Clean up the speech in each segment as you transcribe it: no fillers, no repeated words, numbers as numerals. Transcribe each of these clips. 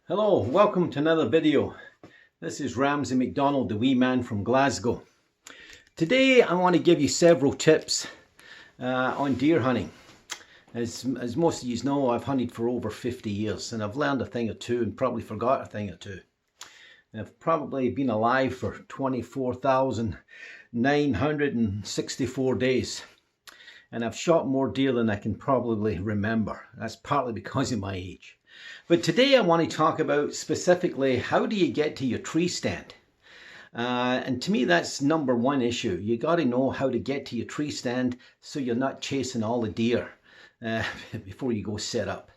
Hello, welcome to another video. This is Ramsay McDonald, the wee man from Glasgow. Today I want to give you several tips on deer hunting. As most of you know, I've hunted for over 50 years and I've learned a thing or two and probably forgot a thing or two. I've probably been alive for 24,964 days and I've shot more deer than I can probably remember. That's partly because of my age. But today I want to talk about specifically how do you get to your tree stand? And to me that's number one issue. You got to know how to get to your tree stand so you're not chasing all the deer before you go set up.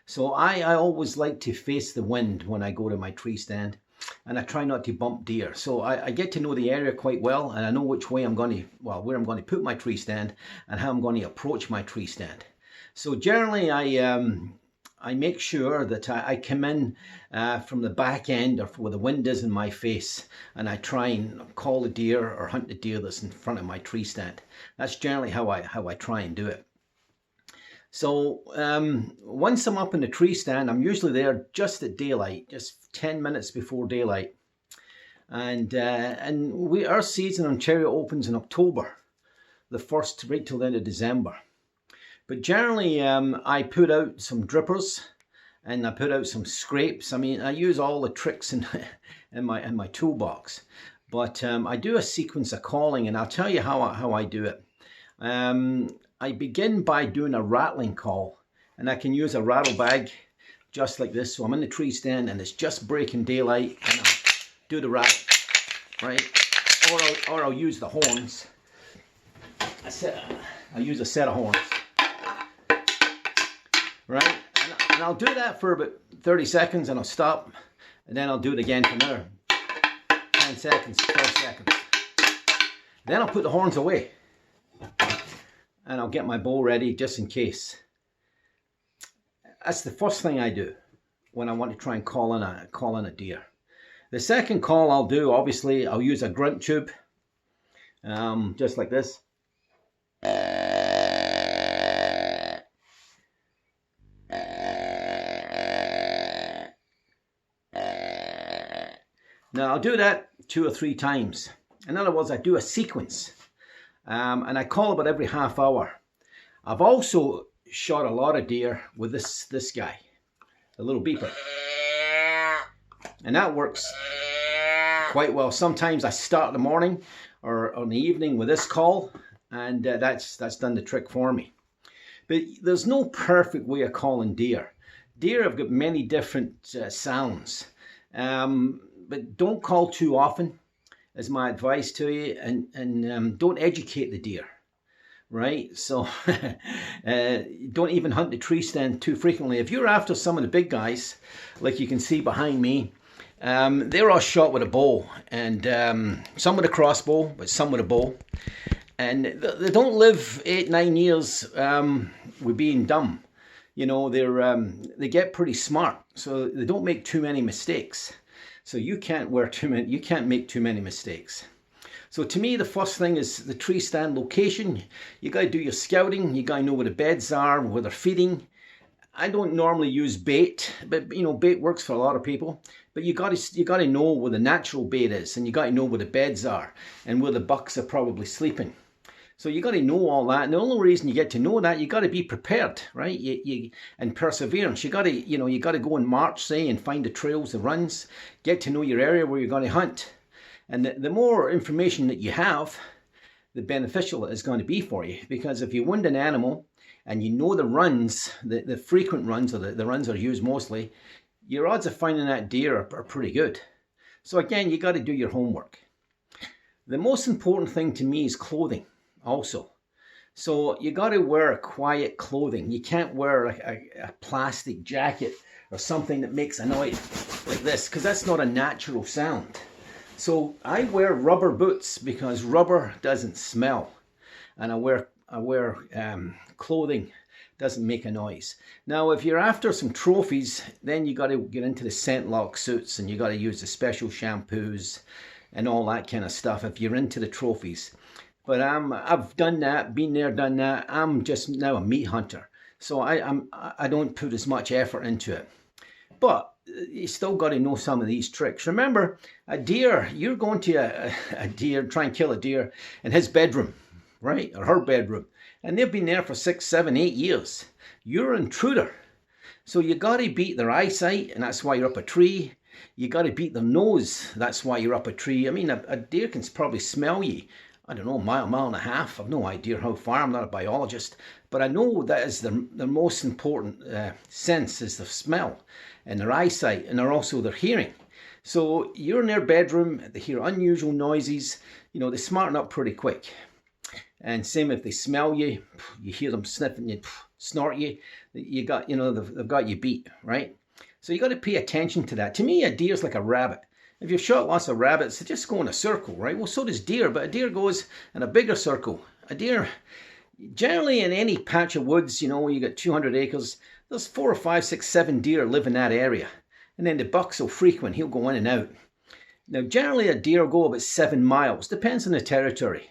So I always like to face the wind when I go to my tree stand, and I try not to bump deer. So I get to know the area quite well, and I know which way I'm going to, where I'm going to put my tree stand and how I'm going to approach my tree stand. So generally I make sure that I come in from the back end or where the wind is in my face, and I try and call the deer or hunt the deer that's in front of my tree stand. That's generally how I try and do it. So once I'm up in the tree stand, I'm usually there just at daylight, just 10 minutes before daylight. And our season on Ontario opens in October, the 1st right till the end of December. But generally, I put out some drippers and I put out some scrapes. I mean, I use all the tricks in my toolbox. But I do a sequence of calling, and I'll tell you how I do it. I begin by doing a rattling call, and I can use a rattle bag just like this. So I'm in the tree stand and it's just breaking daylight, and I'll do the rattle, right? Or I'll use the horns. I'll use a set of horns. Right, and I'll do that for about 30 seconds and I'll stop, and then I'll do it again for another 10 seconds, 12 seconds. Then I'll put the horns away and I'll get my bow ready just in case. That's the first thing I do when I want to try and call in a deer. The second call I'll do, obviously, I'll use a grunt tube, just like this. Now I'll do that 2 or 3 times. In other words, I do a sequence, and I call about every half hour. I've also shot a lot of deer with this guy, the little beeper, and that works quite well. Sometimes I start in the morning or in the evening with this call, and that's done the trick for me. But there's no perfect way of calling deer. Deer have got many different sounds. But don't call too often, is my advice to you, and don't educate the deer, right? So don't even hunt the tree stand too frequently. If you're after some of the big guys, like you can see behind me, they're all shot with a bow, and some with a crossbow, but some with a bow. And they don't live 8-9 years with being dumb. You know, they get pretty smart, so they don't make too many mistakes. So you can't make too many mistakes. So to me, the first thing is the tree stand location. You got to do your scouting. You got to know where the beds are, where they're feeding. I don't normally use bait, but you know, bait works for a lot of people. But you got to know where the natural bait is, and you got to know where the beds are and where the bucks are probably sleeping. So you got to know all that, and the only reason you get to know that, you got to be prepared, right? And perseverance. You got to go and march, say, and find the trails, the runs, get to know your area where you're going to hunt. And the more information that you have, the beneficial it is going to be for you. Because if you wound an animal and you know the runs, the frequent runs, or the runs that are used mostly, your odds of finding that deer are pretty good. So again, you got to do your homework. The most important thing to me is clothing. Also, so you got to wear quiet clothing. You can't wear a plastic jacket or something that makes a noise like this, because that's not a natural sound. So I wear rubber boots because rubber doesn't smell, and I wear clothing doesn't make a noise. Now, if you're after some trophies, then you got to get into the scent lock suits, and you got to use the special shampoos and all that kind of stuff if you're into the trophies. But I've done that, been there, done that. I'm just now a meat hunter, so I don't put as much effort into it. But you still got to know some of these tricks. Remember, a deer, you're going to a deer, try and kill a deer in his bedroom, right? Or her bedroom. And they've been there for 6, 7, 8 years. You're an intruder. So you got to beat their eyesight, and that's why you're up a tree. You got to beat their nose. That's why you're up a tree. I mean, a deer can probably smell you, I don't know, a mile and a half. I've no idea how far. I'm not a biologist. But I know that is the most important sense is the smell and their eyesight, and they're also their hearing. So you're in their bedroom, they hear unusual noises, you know, they smarten up pretty quick. And same if they smell you, you hear them sniffing you, snort you, you got, you know, they've got you beat, right? So you got to pay attention to that. To me, a deer's like a rabbit. If you've shot lots of rabbits, they just go in a circle, right? Well, so does deer, but a deer goes in a bigger circle. A deer, generally in any patch of woods, you know, you got 200 acres, there's 4 or 5, 6, 7 deer live in that area. And then the buck's so frequent, he'll go in and out. Now, generally a deer will go about 7 miles, depends on the territory.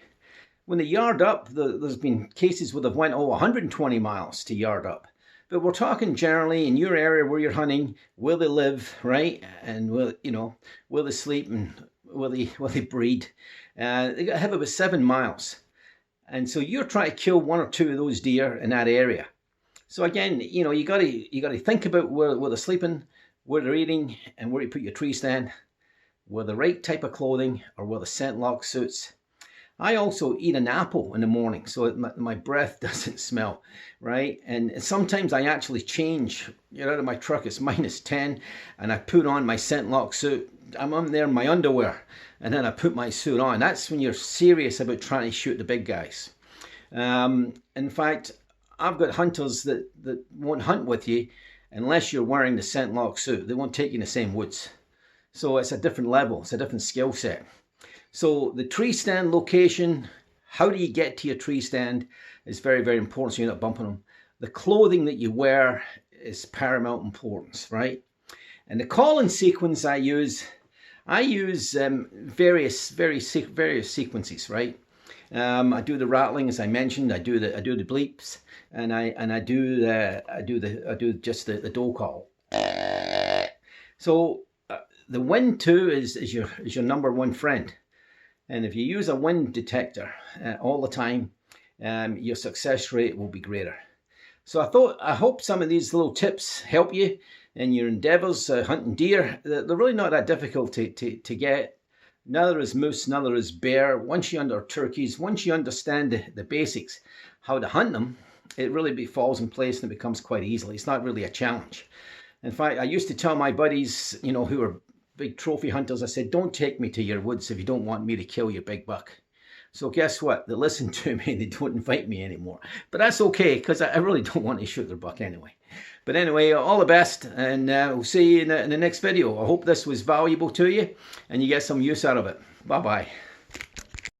When they yard up, there's been cases where they've went 120 miles to yard up. But we're talking generally in your area where you're hunting, where they live, right? And will, you know, where they sleep and where they breed. They have about 7 miles. And so you're trying to kill 1 or 2 of those deer in that area. So again, you know, you got to think about where they're sleeping, where they're eating, and where you put your tree stand, where the right type of clothing, or where the scent lock suits. I also eat an apple in the morning so my breath doesn't smell, right? And sometimes I actually change, get out of my truck, it's -10, and I put on my scent lock suit. I'm on there in my underwear, and then I put my suit on. That's when you're serious about trying to shoot the big guys. In fact, I've got hunters that won't hunt with you unless you're wearing the scent lock suit. They won't take you in the same woods. So it's a different level, it's a different skill set. So the tree stand location, how do you get to your tree stand is very, very important so you're not bumping them. The clothing that you wear is paramount importance, right? And the calling sequence I use various sequences, right? I do the rattling, as I mentioned. I do the bleeps, and I do just the doe call. So the wind too is your number one friend. And if you use a wind detector all the time, your success rate will be greater. So I hope some of these little tips help you in your endeavors hunting deer. They're really not that difficult to get. Neither is moose, neither is bear. Once you understand the basics, how to hunt them, it really falls in place and it becomes quite easily. It's not really a challenge. In fact, I used to tell my buddies, you know, who are big trophy hunters, I said, don't take me to your woods if you don't want me to kill your big buck. So guess what? They listen to me and they don't invite me anymore. But that's okay, because I really don't want to shoot their buck anyway. But anyway, all the best, and we'll see you in the next video. I hope this was valuable to you and you get some use out of it. Bye-bye.